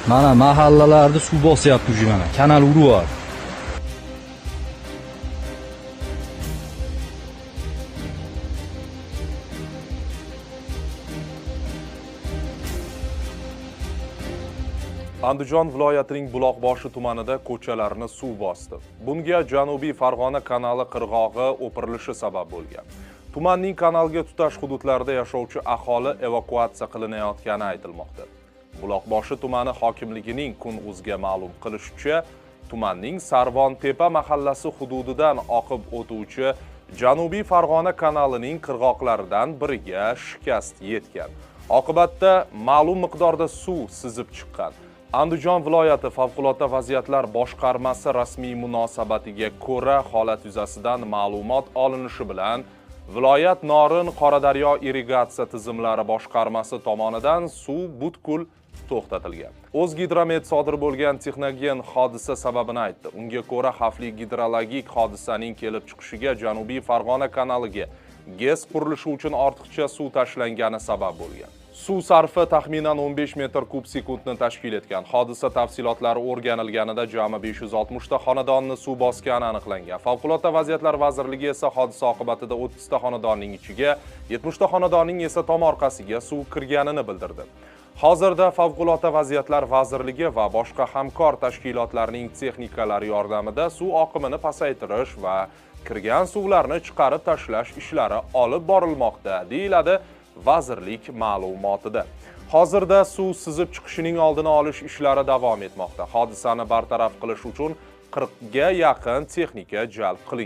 Mana mahallalarda suv bosyapti уже mana. Kanal uryapti. Andijon viloyatining Buloqboshi tumanida ko'chalarni suv bosdi. Bunga Janubiy Farg'ona kanali qirg'og'i o'pirilishi sabab bo'lgan. Tumanning kanalga tutash hududlarida yashovchi aholi evakuatsiya qilinayotgani aytilmoqda. Buloqboshi tumani hokimligining Kun.uzga ma'lum qilishicha, tumanning Sarvontepa mahallasi hududidan oqib o'tuvchi Janubiy Farg'ona kanalining qirg'oqlaridan biriga shikast yetgan. Oqibatda ma'lum miqdorda suv sizib chiqqan. Andijon viloyati favqulodda vaziyatlar boshqarmasi rasmiy munosabatiga ko'ra holat yuzasidan ma'lumot olinishi bilan viloyat Norin Qoradaryo irrigatsiya tizimlari boshqarmasi tomonidan suv butkul to'xtatilgan. O'zgidromet sodir bo'lgan texnogen hodisa sababini aytdi. Unga ko'ra xavfli gidrologik hodisaning kelib chiqishiga Janubiy Farg'ona kanaliga GES qurilishi uchun ortiqcha suv tashlangani sabab bo'lgan. Suv sarfi taxminan 15 metr kub sekundni tashkil etgan. Hodisa tafsilotlari o'rganilganida jami 560 ta xonadonni suv bosgani aniqlangan. Favqulodda vaziyatlar vazirligi esa hodisa oqibatida 30 ta xonadonning ichiga, 70 ta xonadonning esa tomorqasiga suv kirganini bildirdi. Hozirda Favqulodda vaziyatlar vazirligi va boshqa hamkor tashkilotlarning texnikalari yordamida suv oqimini pasaytirish va kirgan suvlarni chiqarib tashlash ishlari olib borilmoqda, deyiladi vazirlik ma'lumotida. Hozirda suv sizib chiqishining oldini olish ishlari davom etmoqda. Hodisani bartaraf qilish uchun 40 ga yaqin texnika jalb qilingan.